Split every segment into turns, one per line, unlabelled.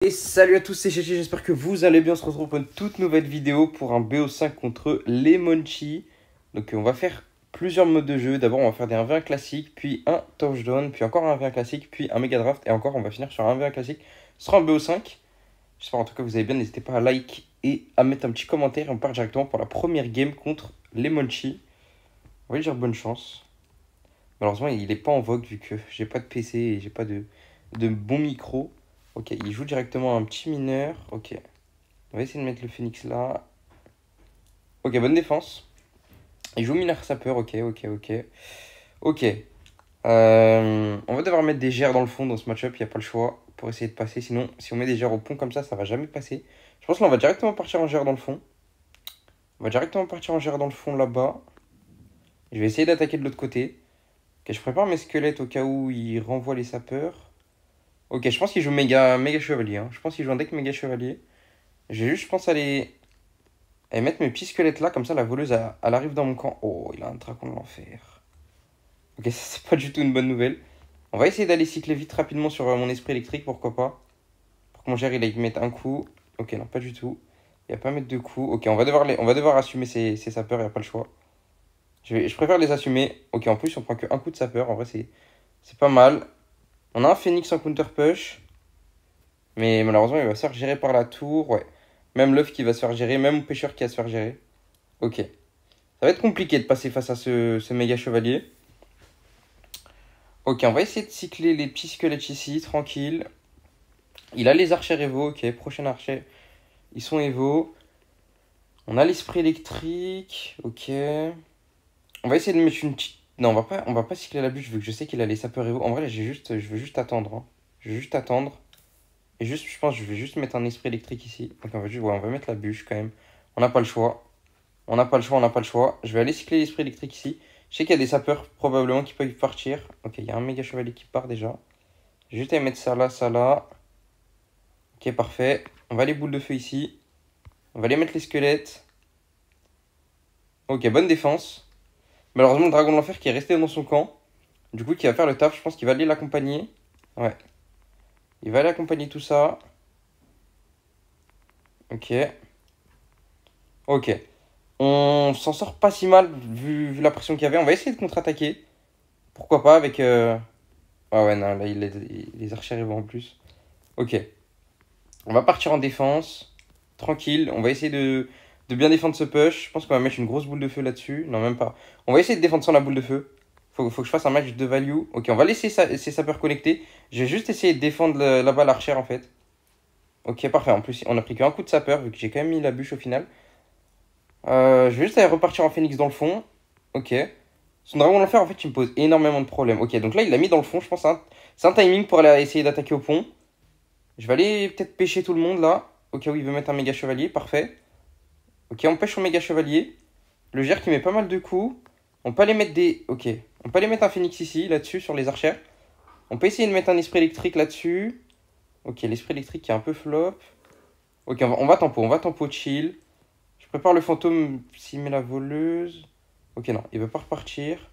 Et salut à tous, c'est Chichi, j'espère que vous allez bien. On se retrouve pour une toute nouvelle vidéo pour un BO5 contre les Monchi. Donc on va faire plusieurs modes de jeu. D'abord on va faire des 1v1 classiques, puis un touchdown, puis encore un 1v1 classique, puis un méga draft. Et encore on va finir sur un 1v1 classique. Ce sera un BO5. J'espère en tout cas que vous avez bien. N'hésitez pas à like et à mettre un petit commentaire. Et on part directement pour la première game contre les Monchi. On va lui dire bonne chance. Malheureusement il n'est pas en vogue vu que j'ai pas de PC et j'ai pas de bon micro. Ok, il joue directement un petit mineur. Ok. On va essayer de mettre le phoenix là. Ok, bonne défense. Il joue mineur sapeur. Ok. Ok. On va devoir mettre des GR dans le fond dans ce match-up. Il n'y a pas le choix pour essayer de passer. Sinon, si on met des GR au pont comme ça va jamais passer. Je pense que là, on va directement partir en GR dans le fond. On va directement partir en GR dans le fond là-bas. Je vais essayer d'attaquer de l'autre côté. Ok, je prépare mes squelettes au cas où il renvoie les sapeurs. Ok, je pense qu'il joue méga chevalier. Hein. Je pense qu'il joue un deck méga chevalier. J'ai juste, je pense, aller mettre mes petits squelettes là. Comme ça, la voleuse, elle arrive dans mon camp. Oh, il a un dragon de l'enfer. Ok, ça, c'est pas du tout une bonne nouvelle. On va essayer d'aller cycler vite rapidement sur mon esprit électrique, pourquoi pas. Pour que mon GR, il aille mettre un coup. Ok, non, pas du tout. Il va pas mettre deux coups. Ok, on va devoir assumer ces sapeurs, il n'y a pas le choix. Je préfère les assumer. Ok, en plus, on prend qu'un coup de sapeur. En vrai, c'est pas mal. On a un phoenix en counter push. Mais malheureusement, il va se faire gérer par la tour. Ouais. Même l'œuf qui va se faire gérer. Même mon pêcheur qui va se faire gérer. Ok. Ça va être compliqué de passer face à ce méga chevalier. Ok, on va essayer de cycler les petits squelettes ici, tranquille. Il a les archers Evo. Ok, prochain archer. Ils sont Evo. On a l'esprit électrique. Ok. On va essayer de mettre une petite... Non, on va pas cycler la bûche vu que je sais qu'il a les sapeurs Evo. En vrai, là, je veux juste attendre. Hein. Je veux juste attendre. Et juste, je pense que je vais juste mettre un esprit électrique ici. Donc on va mettre la bûche quand même. On n'a pas le choix. On n'a pas le choix, on n'a pas le choix. Je vais aller cycler l'esprit électrique ici. Je sais qu'il y a des sapeurs probablement qui peuvent partir. Ok, il y a un méga chevalier qui part déjà. J'ai juste à mettre ça là, ça là. Ok, parfait. On va les boules de feu ici. On va aller mettre les squelettes. Ok, bonne défense. Malheureusement, le dragon de l'enfer qui est resté dans son camp. Du coup, qui va faire le taf. Je pense qu'il va aller l'accompagner. Ouais. Il va aller accompagner tout ça. Ok. Ok. On s'en sort pas si mal vu la pression qu'il y avait. On va essayer de contre-attaquer. Pourquoi pas avec... Ah ouais, non, là, les archers vont en plus. Ok. On va partir en défense. Tranquille. On va essayer de bien défendre ce push. Je pense qu'on va mettre une grosse boule de feu là-dessus. Non, même pas. On va essayer de défendre sans la boule de feu. Faut que je fasse un match de value. Ok, on va laisser ces sapeurs connectés. Je vais juste essayer de défendre là-bas l'archer en fait. Ok, parfait. En plus, on a pris qu'un coup de sapeur vu que j'ai quand même mis la bûche au final. Je vais juste aller repartir en phoenix dans le fond. Ok. Son dragon de l'enfer, en fait, il me pose énormément de problèmes. Ok, donc là, il l'a mis dans le fond. Je pense que c'est un timing pour aller essayer d'attaquer au pont. Je vais aller peut-être pêcher tout le monde là. Au cas où il veut mettre un méga chevalier. Parfait. Ok, on pêche son méga chevalier. Le GR qui met pas mal de coups. On peut aller mettre des... Ok. On peut aller mettre un phoenix ici, là-dessus, sur les archères. On peut essayer de mettre un esprit électrique là-dessus. Ok, l'esprit électrique qui est un peu flop. Ok, on va tempo chill. Je prépare le fantôme s'il met la voleuse. Ok, non, il veut pas repartir.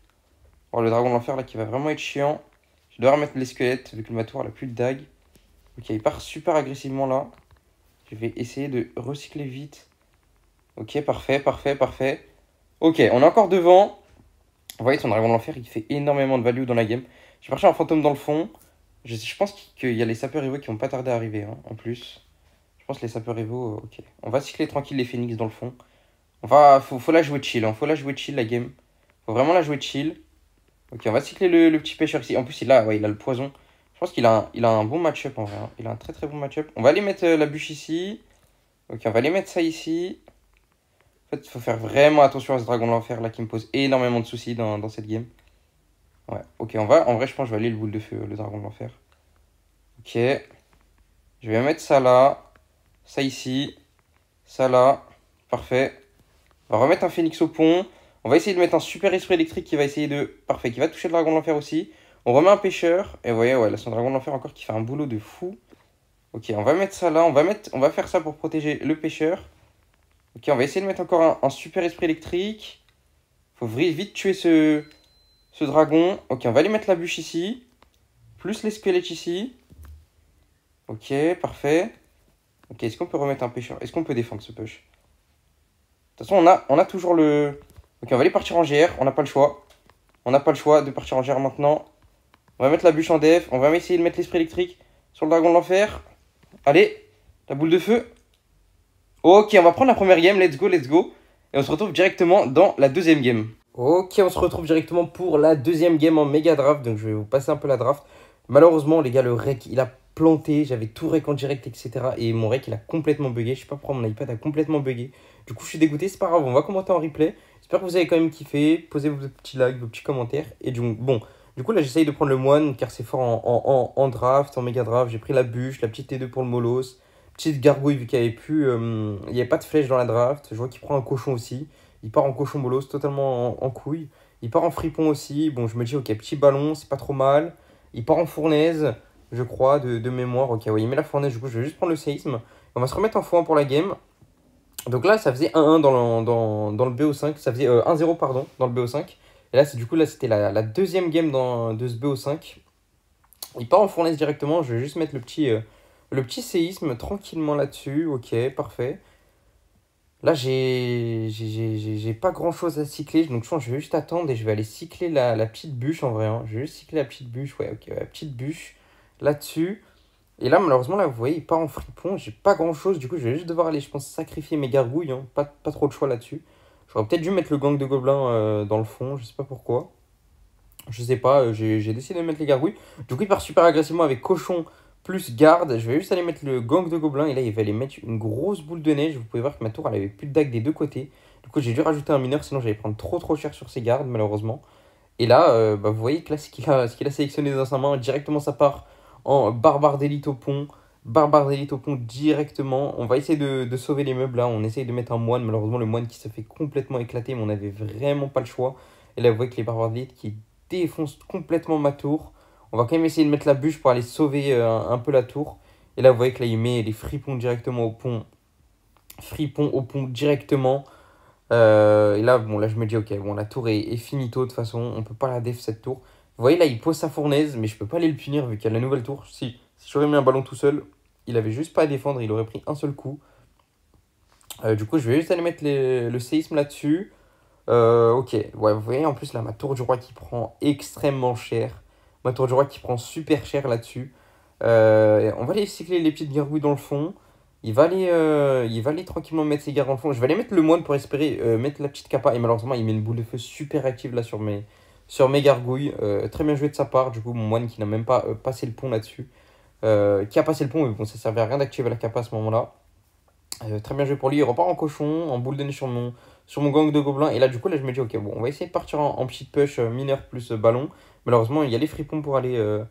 Oh, le dragon de l'enfer là qui va vraiment être chiant. Je dois remettre les squelettes vu que ma tour elle a plus de dague. Ok, il part super agressivement là. Je vais essayer de recycler vite. Ok, parfait. Ok, on est encore devant. Vous voyez, son dragon de l'enfer il fait énormément de value dans la game. Je vais partir un fantôme dans le fond. Je pense qu'il y a les sapeurs Evo qui vont pas tarder à arriver hein, en plus. Je pense que les sapeurs Evo, ok. On va cycler tranquille les phoenix dans le fond. Faut la jouer chill, hein. Faut la jouer chill la game. Faut vraiment la jouer chill. Ok, on va cycler le petit pêcheur ici. En plus, il a le poison. Je pense il a un bon match-up en vrai. Hein. Il a un très bon match-up. On va aller mettre la bûche ici. Ok, on va aller mettre ça ici. En fait, il faut faire vraiment attention à ce dragon de l'enfer là qui me pose énormément de soucis dans cette game. Ouais, ok, en vrai, je pense que je vais aller le boule de feu, le dragon de l'enfer. Ok. Je vais mettre ça là. Ça ici. Ça là. Parfait. On va remettre un phoenix au pont. On va essayer de mettre un super esprit électrique qui va essayer de... Parfait, qui va toucher le dragon de l'enfer aussi. On remet un pêcheur. Et vous voyez, ouais, là, son dragon de l'enfer encore qui fait un boulot de fou. Ok, on va mettre ça là. On va faire ça pour protéger le pêcheur. Ok, on va essayer de mettre encore un super esprit électrique. Faut vite tuer ce dragon. Ok, on va aller mettre la bûche ici. Plus les squelettes ici. Ok, parfait. Ok, est-ce qu'on peut remettre un pêcheur? Est-ce qu'on peut défendre ce push? De toute façon, on a toujours le... Ok, on va aller partir en GR, on n'a pas le choix. On n'a pas le choix de partir en GR maintenant. On va mettre la bûche en def, on va essayer de mettre l'esprit électrique sur le dragon de l'enfer. Allez, la boule de feu. Ok, on va prendre la première game, let's go, let's go. Et on se retrouve directement dans la deuxième game. Ok, on se retrouve directement pour la deuxième game en méga draft. Donc je vais vous passer un peu la draft. Malheureusement, les gars, le rec, il a planté. J'avais tout rec en direct, etc. Et mon rec, il a complètement bugué. Je sais pas pourquoi mon iPad a complètement bugué. Du coup, je suis dégoûté. C'est pas grave, on va commenter en replay. J'espère que vous avez quand même kiffé. Posez vos petits likes, vos petits commentaires. Et bon, du coup, là, j'essaye de prendre le moine car c'est fort en draft, en méga draft. J'ai pris la bûche, la petite T2 pour le molos. Petite gargouille vu qu'il n'y avait plus. Il n'y avait pas de flèche dans la draft. Je vois qu'il prend un cochon aussi. Il part en cochon bolos, totalement en couille. Il part en fripon aussi. Bon, je me dis, ok, petit ballon, c'est pas trop mal. Il part en fournaise, je crois, de mémoire. Ok, ouais, il met la fournaise, du coup, je vais juste prendre le séisme. On va se remettre en x1 pour la game. Donc là, ça faisait 1-1 dans le BO5. Ça faisait 1-0, pardon, dans le BO5. Et là, c'était la deuxième game de ce BO5. Il part en fournaise directement. Je vais juste mettre le petit séisme tranquillement là-dessus. Ok, parfait. Là, j'ai pas grand chose à cycler, donc je pense que je vais juste attendre et je vais aller cycler la petite bûche en vrai. Hein. Je vais juste cycler la petite bûche, ouais, ok, ouais, la petite bûche là-dessus. Et là, malheureusement, là, vous voyez, il part en fripon, j'ai pas grand chose, du coup, je vais juste devoir aller, je pense, sacrifier mes gargouilles, hein. Pas trop de choix là-dessus. J'aurais peut-être dû mettre le gang de gobelins dans le fond, je sais pas pourquoi. Je sais pas, j'ai décidé de mettre les gargouilles. Du coup, il part super agressivement avec cochon plus garde. Je vais juste aller mettre le gang de gobelins. Et là, il va aller mettre une grosse boule de neige. Vous pouvez voir que ma tour, elle avait plus de dague des deux côtés. Du coup, j'ai dû rajouter un mineur, sinon j'allais prendre trop cher sur ses gardes, malheureusement. Et là, bah, vous voyez que là, ce qu'il a sélectionné dans sa main, directement, ça part en barbare d'élite au pont. Barbare d'élite au pont directement. On va essayer de sauver les meubles là. On essaye de mettre un moine. Malheureusement, le moine qui se fait complètement éclater, mais on n'avait vraiment pas le choix. Et là, vous voyez que les barbares d'élite qui défonce complètement ma tour. On va quand même essayer de mettre la bûche pour aller sauver un peu la tour. Et là, vous voyez que là, il met les fripons directement au pont. Fripons au pont directement. Et là, bon, là, je me dis, ok, bon, la tour est finito de toute façon. On peut pas la def cette tour. Vous voyez, là, il pose sa fournaise, mais je peux pas aller le punir vu qu'il y a la nouvelle tour. Si j'aurais mis un ballon tout seul, il avait juste pas à défendre. Il aurait pris un seul coup. Du coup, je vais juste aller mettre le séisme là-dessus. Ok, ouais, vous voyez en plus là ma tour du roi qui prend extrêmement cher. Ma tour du roi qui prend super cher là-dessus. On va aller cycler les petites gargouilles dans le fond. Il va aller tranquillement mettre ses gardes dans le fond. Je vais aller mettre le moine pour espérer mettre la petite capa. Et malheureusement, il met une boule de feu super active là sur mes gargouilles. Très bien joué de sa part. Du coup, mon moine qui n'a même pas passé le pont là-dessus. Qui a passé le pont, mais bon, ça servait à rien d'activer la capa à ce moment-là. Très bien joué pour lui. Il repart en cochon, en boule de neige sur mon gang de gobelins. Et là, du coup, là, je me dis, ok, bon, on va essayer de partir en petite push mineur plus ballon. Malheureusement, il y a les fripons pour aller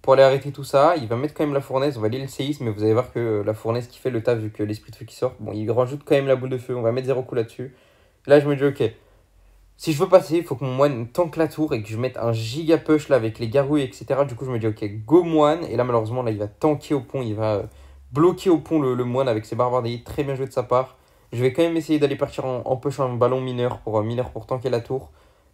arrêter tout ça. Il va mettre quand même la fournaise. On va aller le séisme, mais vous allez voir que la fournaise qui fait le taf, vu que l'esprit de feu qui sort. Bon, il rajoute quand même la boule de feu. On va mettre 0 coup là-dessus. Là, je me dis, ok, si je veux passer, il faut que mon moine tank la tour et que je mette un giga push là avec les gargouilles, etc. Du coup, je me dis, ok, go moine. Et là, malheureusement, là, il va tanker au pont. Il va bloquer au pont le moine avec ses barbares d'élite. Très bien joué de sa part. Je vais quand même essayer d'aller partir en push en ballon mineur pour tanker la tour.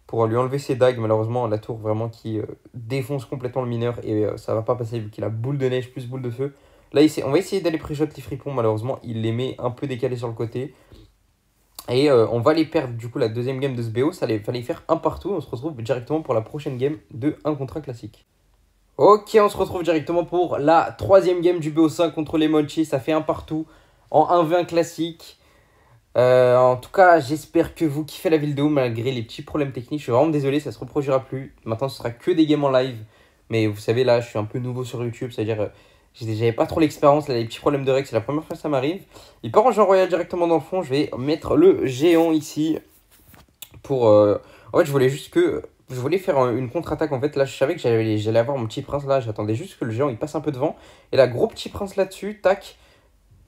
Pour lui enlever ses dagues. Malheureusement, la tour vraiment qui défonce complètement le mineur. Et ça va pas passer vu qu'il a boule de neige plus boule de feu. Là, on va essayer d'aller pré-shot les fripons. Malheureusement, il les met un peu décalés sur le côté. Et on va les perdre du coup la deuxième game de ce BO. Fallait faire un partout. On se retrouve directement pour la prochaine game de 1 contre 1 classique. Ok, on se retrouve directement pour la troisième game du BO5 contre les Monchi. Ça fait un partout en 1v1 classique. En tout cas, j'espère que vous kiffez la vidéo malgré les petits problèmes techniques. Je suis vraiment désolé, ça se reproduira plus. Maintenant, ce sera que des games en live. Mais vous savez, là, je suis un peu nouveau sur YouTube. C'est-à-dire, j'avais pas trop l'expérience. Là, les petits problèmes de règles, c'est la première fois que ça m'arrive. Il part en géant royal directement dans le fond. Je vais mettre le géant ici. En fait, je voulais faire une contre-attaque. En fait, là, je savais que j'allais avoir mon petit prince là. J'attendais juste que le géant il passe un peu devant. Et là, gros petit prince là-dessus. Tac.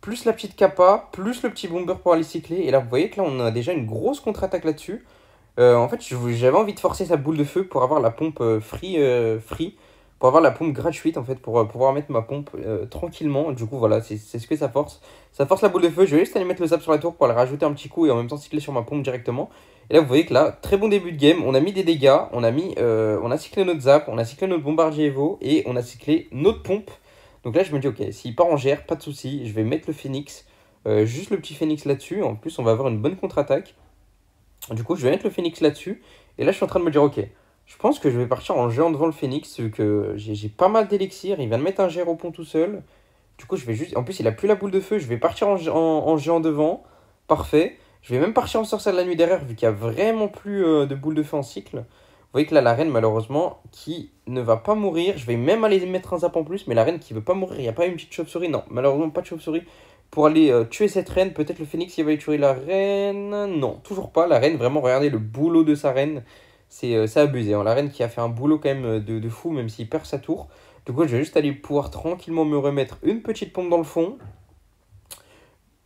Plus la petite capa. Plus le petit bomber pour aller cycler. Et là, vous voyez que là, on a déjà une grosse contre-attaque là-dessus. En fait, j'avais envie de forcer sa boule de feu pour avoir la pompe free. Pour avoir la pompe gratuite, en fait. Pour pouvoir mettre ma pompe tranquillement. Du coup, voilà, c'est ce que ça force. Ça force la boule de feu. Je vais juste aller mettre le zap sur la tour pour aller rajouter un petit coup et en même temps cycler sur ma pompe directement. Et là, vous voyez que là, très bon début de game. On a mis des dégâts. On a cyclé notre zap. On a cyclé notre bombardier Evo. Et on a cyclé notre pompe. Donc là, je me dis, ok, s'il part en GR, pas de souci. Je vais mettre le Phoenix, juste le petit Phoenix là-dessus. En plus, on va avoir une bonne contre-attaque. Du coup, je vais mettre le Phoenix là-dessus. Et là, je suis en train de me dire, ok, je pense que je vais partir en géant devant le Phoenix, vu que j'ai pas mal d'élixir. Il vient de mettre un GR au pont tout seul. Du coup, je vais juste. En plus, il a plus la boule de feu. Je vais partir en géant devant. Parfait. Je vais même partir en sorcière de la nuit derrière, vu qu'il y a vraiment plus de boule de feu en cycle. Vous voyez que là, la reine, malheureusement, qui ne va pas mourir. Je vais même aller mettre un zap en plus, mais la reine qui veut pas mourir, il n'y a pas une petite chauve-souris. Non, malheureusement, pas de chauve-souris pour aller tuer cette reine. Peut-être le phénix, il va aller tuer la reine. Non, toujours pas. La reine, vraiment, regardez le boulot de sa reine. C'est abusé, hein. La reine qui a fait un boulot quand même de fou, même s'il perd sa tour. Du coup, je vais juste aller pouvoir tranquillement me remettre une petite pompe dans le fond.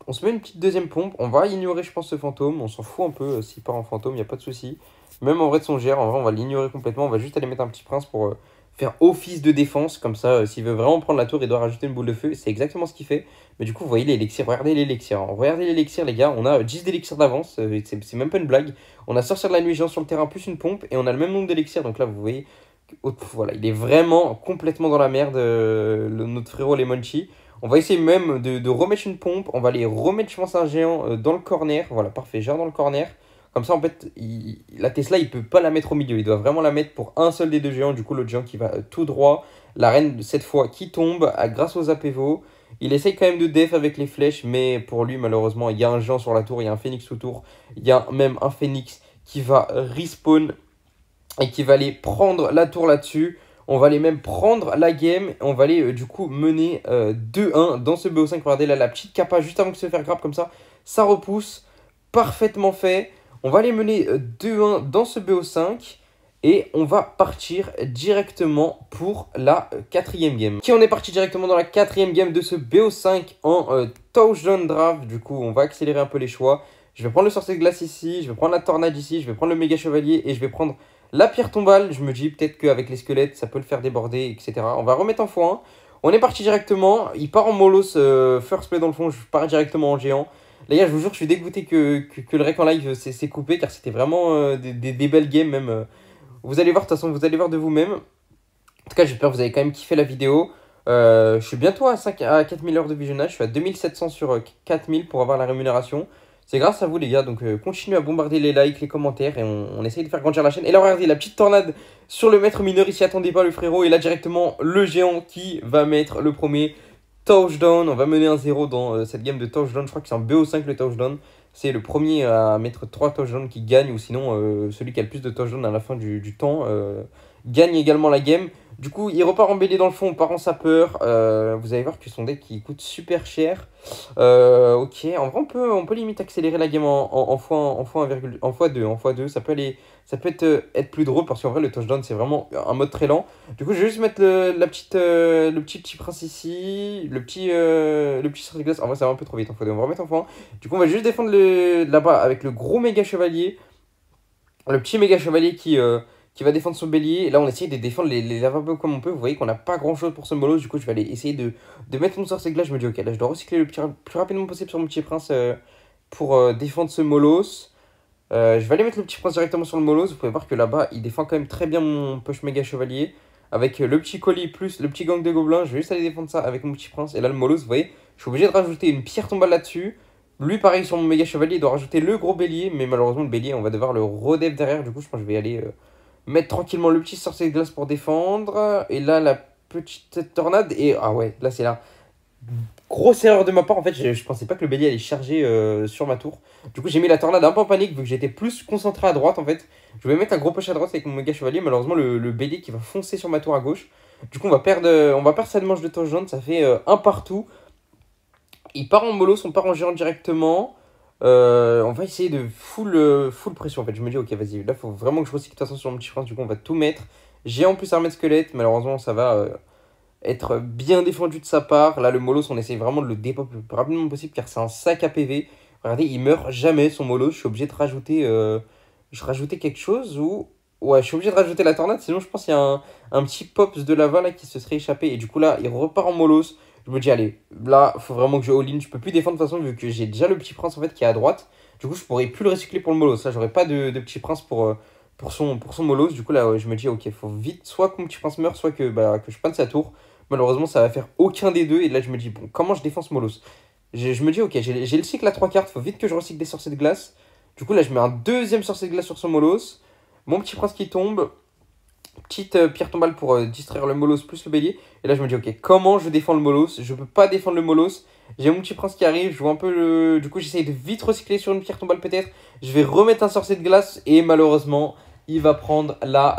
On se met une petite deuxième pompe. On va ignorer, je pense, ce fantôme. On s'en fout un peu s'il part en fantôme, il n'y a pas de souci. Même en vrai de son GR, en vrai, on va l'ignorer complètement. On va juste aller mettre un petit prince pour faire office de défense. Comme ça, s'il veut vraiment prendre la tour, il doit rajouter une boule de feu. C'est exactement ce qu'il fait. Mais du coup, vous voyez l'élixir. Regardez l'élixir. Regardez l'élixir, les gars. On a 10 d'élixir d'avance. C'est même pas une blague. On a sorcière de la nuit géant sur le terrain, plus une pompe. Et on a le même nombre d'élixirs. Donc là, vous voyez, voilà, il est vraiment complètement dans la merde, notre frérot Lemonchi. On va essayer même de remettre une pompe. On va aller remettre, je pense, un géant dans le corner. Voilà, parfait, géant dans le corner. Comme ça, en fait, la Tesla, il peut pas la mettre au milieu. Il doit vraiment la mettre pour un seul des deux géants. Du coup, l'autre géant qui va tout droit. La reine, cette fois, qui tombe grâce aux apévos. Il essaye quand même de def avec les flèches. Mais pour lui, malheureusement, il y a un géant sur la tour. Il y a un phénix sous tour. Il y a même un phénix qui va respawn et qui va aller prendre la tour là-dessus. On va aller même prendre la game. On va aller du coup mener 2-1 dans ce BO5. Regardez là la petite capa juste avant de se faire grab comme ça. Ça repousse. Parfaitement fait. On va aller mener 2-1 dans ce BO5. Et on va partir directement pour la quatrième game. Ok, on est parti directement dans la quatrième game de ce BO5 en touchdown draft. Du coup, on va accélérer un peu les choix. Je vais prendre le sorcier de glace ici. Je vais prendre la tornade ici. Je vais prendre le méga chevalier. Et je vais prendre la pierre tombale. Je me dis peut-être qu'avec les squelettes, ça peut le faire déborder, etc. On va remettre en x1. On est parti directement. Il part en molos first play dans le fond. Je pars directement en géant. Les gars, je vous jure, je suis dégoûté que le rec en live s'est coupé. Car c'était vraiment des belles games même. Vous allez voir, de toute façon, vous allez voir de vous-même. En tout cas, j'espère que vous avez quand même kiffé la vidéo. Je suis bientôt à 4000 heures de visionnage. Je suis à 2700 sur 4000 pour avoir la rémunération. C'est grâce à vous, les gars. Donc, continuez à bombarder les likes, les commentaires. Et on essaye de faire grandir la chaîne. Et là, regardez, la petite tornade sur le maître mineur. Il s'y attendait pas, le frérot. Et là, directement, le géant qui va mettre le premier touchdown. On va mener 1-0 dans cette game de touchdown. Je crois que c'est un BO5 le touchdown. C'est le premier à mettre 3 touchdowns qui gagne, ou sinon celui qui a le plus de touchdowns à la fin du temps gagne également la game. Du coup, il repart en BD dans le fond, on part en sapeur. Vous allez voir que son deck il coûte super cher. Ok, en vrai on peut limite accélérer la game en x2. Ça peut être plus drôle parce qu'en vrai le touchdown c'est vraiment un mode très lent. Du coup, je vais juste mettre le petit prince ici, le petit sorcier de glace. En vrai, ça va un peu trop vite en x2. On va remettre en x1. Du coup, on va juste défendre là-bas avec le gros méga chevalier. Le petit méga chevalier qui va défendre son bélier. Et là, on essaye de défendre les lavabos comme on peut. Vous voyez qu'on n'a pas grand-chose pour ce molos. Du coup, je vais aller essayer de mettre mon sorcier de glace. Je me dis, ok, là, je dois recycler le plus rapidement possible sur mon petit prince pour défendre ce molos. Je vais aller mettre le petit prince directement sur le molos. Vous pouvez voir que là-bas, il défend quand même très bien mon push méga chevalier. Avec le petit colis plus le petit gang de gobelins. Je vais juste aller défendre ça avec mon petit prince. Et là, le molos, vous voyez, je suis obligé de rajouter une pierre tombale là-dessus. Lui, pareil, sur mon méga chevalier, il doit rajouter le gros bélier. Mais malheureusement, le bélier, on va devoir le redef derrière. Du coup, je pense que je vais aller mettre tranquillement le petit sorcier de glace pour défendre. Et là, la petite tornade. Et ah ouais, là, c'est là. Grosse erreur de ma part, en fait, je pensais pas que le bélier allait charger sur ma tour. Du coup, j'ai mis la tornade un peu en panique, vu que j'étais plus concentré à droite, en fait. Je vais mettre un gros push à droite avec mon méga chevalier. Malheureusement, le bélier qui va foncer sur ma tour à gauche. Du coup, on va perdre cette manche de touchdown. Ça fait un partout. Il part en molos, on part en géant directement. On va essayer de full pression, en fait. Je me dis, ok, vas-y, là, faut vraiment que je recycle de toute façon sur mon petit prince. Du coup, on va tout mettre. Géant plus armée de squelette. Malheureusement, ça va être bien défendu de sa part. Là, le Molos, on essaye vraiment de le dépop le plus rapidement possible car c'est un sac à PV. Regardez, il meurt jamais son Molos. Je suis obligé de rajouter, quelque chose ou... Ouais, je suis obligé de rajouter la tornade, sinon je pense qu'il y a un petit pops de lava là qui se serait échappé. Et du coup là, il repart en Molos. Je me dis, allez, là, faut vraiment que je all-in. Je peux plus défendre de toute façon vu que j'ai déjà le petit prince en fait qui est à droite. Du coup, je pourrais plus le recycler pour le Molos. Là, j'aurais pas de petit prince pour son Molos. Du coup, là, ouais, je me dis, ok, faut vite soit que mon petit prince meure, soit que je prenne sa tour. Malheureusement, ça va faire aucun des deux. Et là, je me dis, bon, comment je défends ce Molos? Je me dis, ok, j'ai le cycle à 3 cartes, faut vite que je recycle des sorciers de glace. Du coup, là, je mets un deuxième sorcier de glace sur son Molos. Mon petit prince qui tombe. Petite pierre tombale pour distraire le Molos plus le bélier. Et là, je me dis, ok, comment je défends le Molos? Je peux pas défendre le Molos. J'ai mon petit prince qui arrive. Je vois un peu le. Du coup, j'essaye de vite recycler sur une pierre tombale peut-être. Je vais remettre un sorcier de glace. Et malheureusement, il va prendre la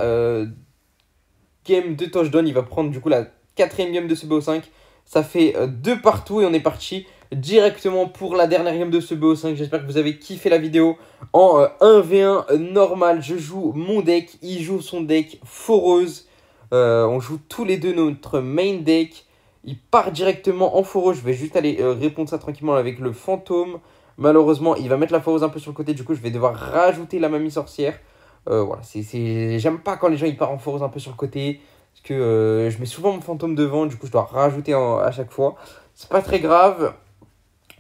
game de touchdown. Il va prendre du coup la quatrième game de ce BO5. Ça fait 2 partout et on est parti directement pour la dernière game de ce BO5. J'espère que vous avez kiffé la vidéo. En 1v1 normal, je joue mon deck, il joue son deck foreuse. On joue tous les deux notre main deck. Il part directement en foreuse. Je vais juste aller répondre ça tranquillement avec le fantôme. Malheureusement, il va mettre la foreuse un peu sur le côté. Du coup, je vais devoir rajouter la mamie sorcière. Voilà, j'aime pas quand les gens ils partent en foreuse un peu sur le côté. Parce que je mets souvent mon fantôme devant. Du coup, je dois rajouter à chaque fois. C'est pas très grave.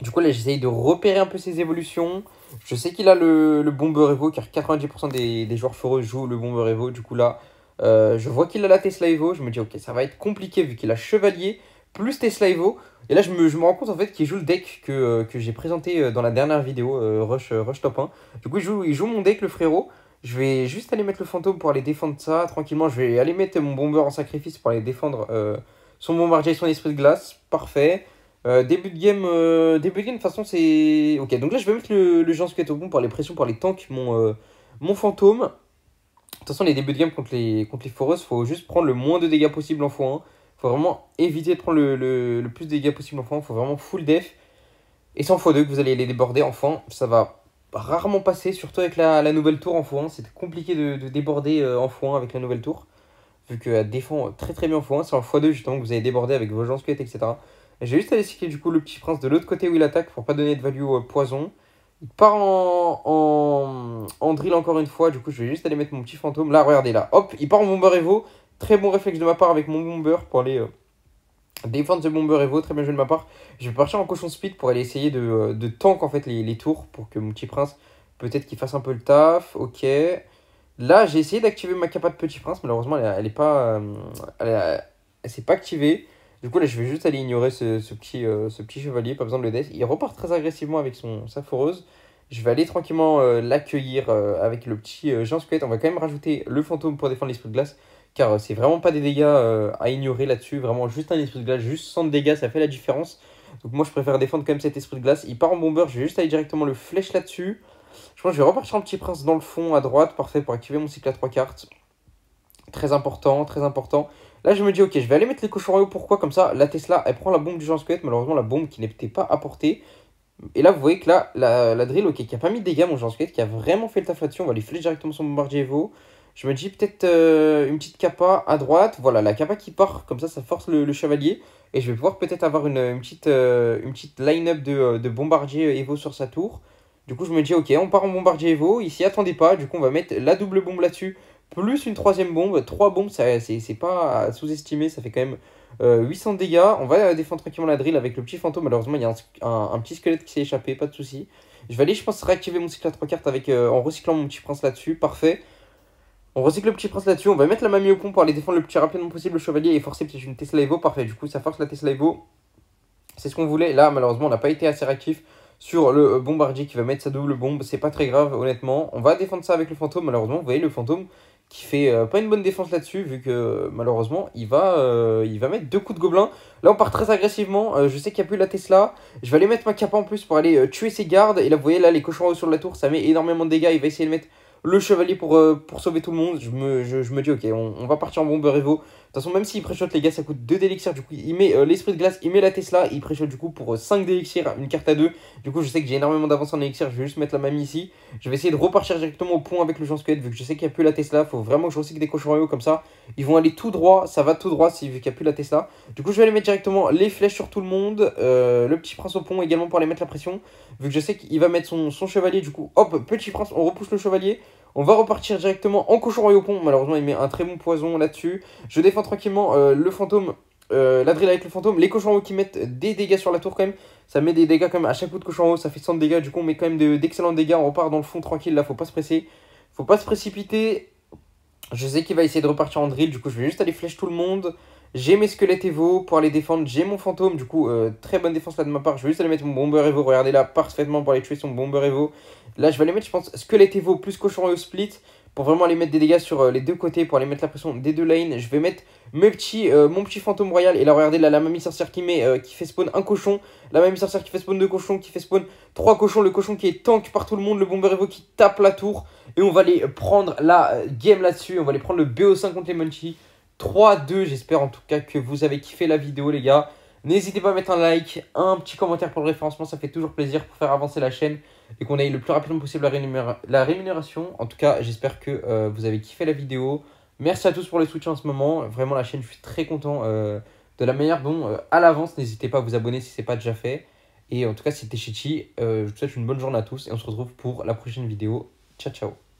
Du coup, là, j'essaye de repérer un peu ses évolutions. Je sais qu'il a le Bomber Evo, car 90% des joueurs foreux jouent le Bomber Evo. Du coup, là, je vois qu'il a la Tesla Evo. Je me dis, ok, ça va être compliqué vu qu'il a Chevalier plus Tesla Evo. Et là, je me rends compte en fait qu'il joue le deck que j'ai présenté dans la dernière vidéo, Rush Top 1. Du coup, il joue mon deck, le frérot. Je vais juste aller mettre le fantôme pour aller défendre ça tranquillement. Je vais aller mettre mon bomber en sacrifice pour aller défendre son bombardier et son esprit de glace. Parfait. Début de game, de toute façon, c'est. Ok, donc là, je vais mettre le géant squelette au bon pour les pressions, pour les tanks, mon fantôme. De toute façon, les débuts de game contre les foreuses, faut juste prendre le moins de dégâts possible en x1. Faut vraiment éviter de prendre le plus de dégâts possible en x1. Faut vraiment full def. Et c'est en x2 que vous allez les déborder. Enfin, ça va rarement passer, surtout avec la nouvelle tour en x1. C'est compliqué de déborder en x1 avec la nouvelle tour. Vu qu'elle défend très très bien en x1. C'est en x2 justement que vous allez déborder avec vos gens squelettes, etc. J'ai juste allé cycler du coup le petit prince de l'autre côté où il attaque pour pas donner de value poison. Il part en drill encore une fois. Du coup, je vais juste aller mettre mon petit fantôme. Là, regardez là. Hop, il part en bomber Evo. Très bon réflexe de ma part avec mon bomber pour aller défendre ce bomber Evo. Très bien joué de ma part. Je vais partir en cochon speed pour aller essayer de tank en fait les tours pour que mon petit prince, peut-être qu'il fasse un peu le taf. Ok. Là, j'ai essayé d'activer ma capa de petit prince. Malheureusement, elle est pas, elle s'est pas activée. Du coup, là, je vais juste aller ignorer ce petit chevalier. Pas besoin de le death. Il repart très agressivement avec sa foreuse. Je vais aller tranquillement l'accueillir avec le petit géant squelette. On va quand même rajouter le fantôme pour défendre l'esprit de glace. Car c'est vraiment pas des dégâts à ignorer là-dessus. Vraiment, juste un esprit de glace, juste 100 de dégâts, ça fait la différence. Donc, moi, je préfère défendre quand même cet esprit de glace. Il part en bomber. Je vais juste aller directement le flèche là-dessus. Je pense que je vais repartir en petit prince dans le fond à droite. Parfait pour activer mon cycle à 3 cartes. Très important, très important. Là, je me dis, ok, je vais aller mettre les cochons royaux. Pourquoi? Comme ça, la Tesla, elle prend la bombe du géant squelette. Malheureusement, la bombe qui n'était pas apportée. Et là, vous voyez que là, la drill, ok, qui a pas mis de dégâts, mon géant squelette, qui a vraiment fait le taf là-dessus. On va lui flèche directement son bombardier Evo. Je me dis peut-être une petite capa à droite. Voilà, la capa qui part, comme ça force le chevalier. Et je vais pouvoir peut-être avoir une petite line-up de bombardier Evo sur sa tour. Du coup, je me dis, ok, on part en bombardier Evo. Il s'y attendait pas. Du coup, on va mettre la double bombe là-dessus. Plus une troisième bombe. 3 bombes, c'est pas à sous-estimer. Ça fait quand même 800 de dégâts. On va défendre tranquillement la drill avec le petit fantôme. Malheureusement, il y a un petit squelette qui s'est échappé. Pas de souci. Je vais aller, je pense, réactiver mon cycle à 3 cartes en recyclant mon petit prince là-dessus. Parfait. On recycle le petit prince là-dessus. On va mettre la mamie au pont pour aller défendre le plus rapidement possible le chevalier et forcer peut-être une Tesla Evo. Parfait. Du coup, ça force la Tesla Evo. C'est ce qu'on voulait. Là, malheureusement, on n'a pas été assez réactif sur le bombardier qui va mettre sa double bombe. C'est pas très grave, honnêtement. On va défendre ça avec le fantôme. Malheureusement, vous voyez le fantôme qui fait pas une bonne défense là-dessus, vu que malheureusement, il va mettre 2 coups de gobelin. Là, on part très agressivement. Je sais qu'il n'y a plus la Tesla. Je vais aller mettre ma capa en plus pour aller tuer ses gardes. Et là, vous voyez, là, les cochons sur la tour, ça met énormément de dégâts. Il va essayer de mettre le chevalier pour sauver tout le monde. Je me dis, ok, on va partir en bomber Evo. De toute façon, même s'il pré-shot, les gars, ça coûte 2 d'élixir. Du coup, il met l'esprit de glace, il met la Tesla. Il pré-shot du coup pour 5 d'élixir, une carte à 2. Du coup, je sais que j'ai énormément d'avance en élixir. Je vais juste mettre la mamie ici. Je vais essayer de repartir directement au pont avec le géant squelette. Vu que je sais qu'il n'y a plus la Tesla, faut vraiment que je recycle des cochons royaux comme ça. Ils vont aller tout droit. Ça va tout droit vu qu'il n'y a plus la Tesla. Du coup, je vais aller mettre directement les flèches sur tout le monde. Le petit prince au pont également pour aller mettre la pression. Vu que je sais qu'il va mettre son chevalier. Du coup, hop, petit prince, on repousse le chevalier. On va repartir directement en cochon royaux au pont. Malheureusement, il met un très bon poison là-dessus. Je défends tranquillement le fantôme, la drill avec le fantôme. Les cochons royaux qui mettent des dégâts sur la tour quand même. Ça met des dégâts quand même à chaque coup de cochon royaux. Ça fait 100 de dégâts. Du coup, on met quand même d'excellents dégâts. On repart dans le fond tranquille. Là, faut pas se presser. Faut pas se précipiter. Je sais qu'il va essayer de repartir en drill. Du coup, je vais juste aller flèche tout le monde. J'ai mes squelettes Evo pour aller défendre. J'ai mon fantôme. Du coup, très bonne défense là de ma part. Je vais juste aller mettre mon bomber Evo. Regardez là, parfaitement pour aller tuer son bomber Evo. Là, je vais aller mettre, je pense, squelette Evo plus cochon et au split. Pour vraiment aller mettre des dégâts sur les deux côtés. Pour aller mettre la pression des deux lanes. Je vais mettre mon petit fantôme royal. Et là, regardez là, la mamie sorcière qui fait spawn un cochon. La mamie sorcière qui fait spawn deux cochons. Qui fait spawn trois cochons. Le cochon qui est tank par tout le monde. Le bomber Evo qui tape la tour. Et on va aller prendre la game là-dessus. On va aller prendre le BO5 contre les Munchies. 3-2, j'espère en tout cas que vous avez kiffé la vidéo les gars. N'hésitez pas à mettre un like, un petit commentaire pour le référencement, ça fait toujours plaisir pour faire avancer la chaîne et qu'on aille le plus rapidement possible la rémunération. En tout cas, j'espère que vous avez kiffé la vidéo. Merci à tous pour le soutien en ce moment. Vraiment la chaîne, je suis très content de la manière dont à l'avance. N'hésitez pas à vous abonner si ce n'est pas déjà fait. Et en tout cas, c'était Chichi. Je vous souhaite une bonne journée à tous et on se retrouve pour la prochaine vidéo. Ciao, ciao.